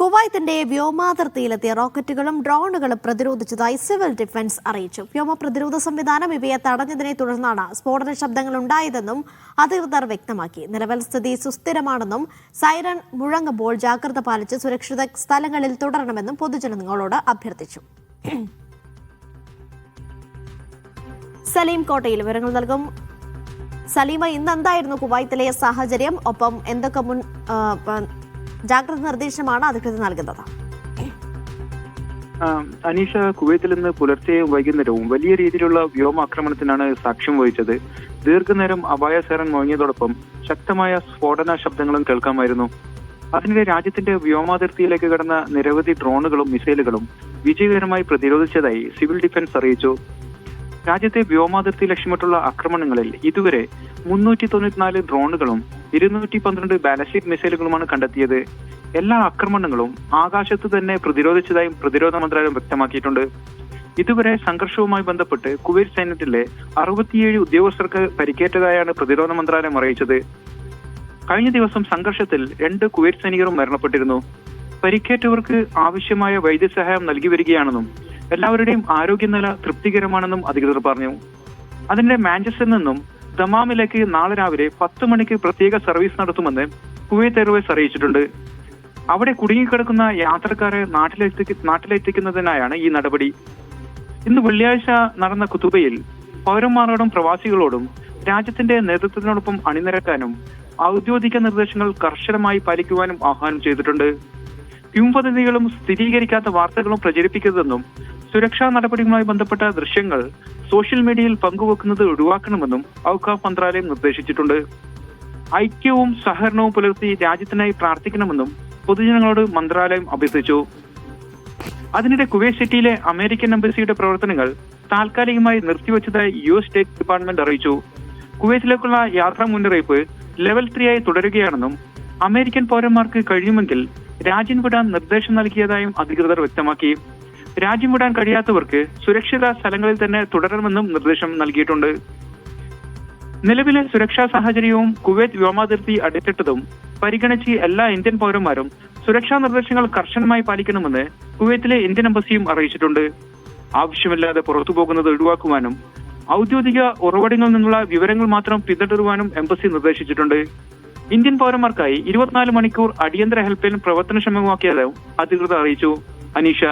കുവൈത്തിന്റെ വ്യോമാതിർത്തിയിലെത്തിയ റോക്കറ്റുകളും ഡ്രോണുകളും പ്രതിരോധിച്ചതായി civil defence അറിയിച്ചു. വ്യോമ പ്രതിരോധ സംവിധാനം ഇവയെ തടഞ്ഞതിനെ തുടർന്നാണ് സ്ഫോടന ശബ്ദങ്ങൾ ഉണ്ടായതെന്നും അധികൃതർ വ്യക്തമാക്കി. നിലവിൽ സ്ഥിതി സുസ്ഥിരമാണെന്നും സൈറൺ മുഴങ്ങുമ്പോൾ ജാഗ്രത പാലിച്ച് സുരക്ഷിത സ്ഥലങ്ങളിൽ തുടരണമെന്നും പൊതുജനങ്ങളോട് അഭ്യർത്ഥിച്ചു. സലീം കോട്ടയിൽ വിവരങ്ങൾ നൽകും. സലീമ, ഇന്ന് എന്തായിരുന്നു കുവൈത്തിലെ സാഹചര്യം? ഒപ്പം എന്തൊക്കെ ജാഗ്രത നിർദ്ദേശമാണ് അധികൃതർ നൽകുന്നത്? അനീഷ, കുവൈത്തിൽ നിന്ന് പുലർച്ചെയും വൈകുന്നേരവും വലിയ രീതിയിലുള്ള വ്യോമാക്രമണത്തിനാണ് സാക്ഷ്യം വഹിച്ചത്. ദീർഘനേരം അപായ സൈറൺ മുഴങ്ങിയതോടൊപ്പം ശക്തമായ സ്ഫോടന ശബ്ദങ്ങളും കേൾക്കാമായിരുന്നു. അതിനിടെ രാജ്യത്തിന്റെ വ്യോമാതിർത്തിയിലേക്ക് കടന്ന നിരവധി ഡ്രോണുകളും മിസൈലുകളും വിജയകരമായി പ്രതിരോധിച്ചതായി സിവിൽ ഡിഫൻസ് അറിയിച്ചു. രാജ്യത്തെ വ്യോമാതിർത്തി ലക്ഷ്യമിട്ടുള്ള ആക്രമണങ്ങളിൽ ഇതുവരെ 394 ഡ്രോണുകളും 212 ബാലിസ്റ്റിക് മിസൈലുകളുമാണ് കണ്ടെത്തിയത്. എല്ലാ ആക്രമണങ്ങളും ആകാശത്ത് തന്നെ പ്രതിരോധിച്ചതായും പ്രതിരോധ മന്ത്രാലയം വ്യക്തമാക്കിയിട്ടുണ്ട്. ഇതുവരെ സംഘർഷവുമായി ബന്ധപ്പെട്ട് കുവൈറ്റ് സൈന്യത്തിലെ 67 ഉദ്യോഗസ്ഥർക്ക് പരിക്കേറ്റതായാണ് പ്രതിരോധ മന്ത്രാലയം അറിയിച്ചത്. കഴിഞ്ഞ ദിവസം സംഘർഷത്തിൽ 2 കുവൈറ്റ് സൈനികരും മരണപ്പെട്ടിരുന്നു. പരിക്കേറ്റവർക്ക് ആവശ്യമായ വൈദ്യസഹായം നൽകി വരികയാണെന്നും എല്ലാവരുടെയും ആരോഗ്യനില തൃപ്തികരമാണെന്നും അധികൃതർ പറഞ്ഞു. അതിനിടെ മാഞ്ചസ്റ്ററിൽ നിന്നും ദമാമിലേക്ക് നാളെ രാവിലെ 10 മണിക്ക് പ്രത്യേക സർവീസ് നടത്തുമെന്ന് കുവൈത്ത് എയർവേസ് അറിയിച്ചിട്ടുണ്ട്. അവിടെ കുടുങ്ങിക്കിടക്കുന്ന യാത്രക്കാരെ നാട്ടിലെത്തിക്കുന്നതിനായാണ് ഈ നടപടി. ഇന്ന് വെള്ളിയാഴ്ച നടന്ന ഖുതുബയിൽ പൗരന്മാരോടും പ്രവാസികളോടും രാജ്യത്തിന്റെ നേതൃത്വത്തിനോടൊപ്പം അണിനിരക്കാനും ഔദ്യോഗിക നിർദ്ദേശങ്ങൾ കർശനമായി പാലിക്കുവാനും ആഹ്വാനം ചെയ്തിട്ടുണ്ട്. കിംവദന്തികളും സ്ഥിരീകരിക്കാത്ത വാർത്തകളും പ്രചരിപ്പിക്കരുതെന്നും സുരക്ഷാ നടപടികളുമായി ബന്ധപ്പെട്ട ദൃശ്യങ്ങൾ സോഷ്യൽ മീഡിയയിൽ പങ്കുവെക്കുന്നത് ഒഴിവാക്കണമെന്നും ഔഖാഫ് മന്ത്രാലയം നിർദ്ദേശിച്ചിട്ടുണ്ട്. ഐക്യവും സഹകരണവും പുലർത്തി രാജ്യത്തിനായി പ്രാർത്ഥിക്കണമെന്നും പൊതുജനങ്ങളോട് മന്ത്രാലയം അഭ്യർത്ഥിച്ചു. അതിനിടെ കുവൈറ്റ് സിറ്റിയിലെ അമേരിക്കൻ എംബസിയുടെ പ്രവർത്തനങ്ങൾ താൽക്കാലികമായി നിർത്തിവെച്ചതായി US സ്റ്റേറ്റ് ഡിപ്പാർട്ട്മെന്റ് അറിയിച്ചു. കുവൈറ്റിലേക്കുള്ള യാത്രാ മുന്നറിയിപ്പ് ലെവൽ 3 ആയി തുടരുകയാണെന്നും അമേരിക്കൻ പൗരന്മാർക്ക് കഴിയുമെങ്കിൽ രാജ്യം വിടാൻ നിർദ്ദേശം നൽകിയതായും അധികൃതർ വ്യക്തമാക്കി. രാജ്യം വിടാൻ കഴിയാത്തവർക്ക് സുരക്ഷിത സ്ഥലങ്ങളിൽ തന്നെ തുടരണമെന്നും നിർദ്ദേശം നൽകിയിട്ടുണ്ട്. നിലവിലെ സുരക്ഷാ സാഹചര്യവും കുവൈറ്റ് വ്യോമാതിർത്തി അടച്ചിട്ടതും പരിഗണിച്ച് എല്ലാ ഇന്ത്യൻ പൗരന്മാരും സുരക്ഷാ നിർദ്ദേശങ്ങൾ കർശനമായി പാലിക്കണമെന്ന് കുവൈത്തിലെ ഇന്ത്യൻ എംബസിയും അറിയിച്ചിട്ടുണ്ട്. ആവശ്യമില്ലാതെ പുറത്തു പോകുന്നത് ഒഴിവാക്കുവാനും ഔദ്യോഗിക ഉറവിടങ്ങളിൽ നിന്നുള്ള വിവരങ്ങൾ മാത്രം പിന്തുടരുവാനും എംബസി നിർദ്ദേശിച്ചിട്ടുണ്ട്. ഇന്ത്യൻ പൗരന്മാർക്കായി 24 മണിക്കൂർ അടിയന്തര ഹെൽപ്പ് ലൈൻ പ്രവർത്തനക്ഷമമാക്കിയതായും അധികൃതർ അറിയിച്ചു. അനീഷ.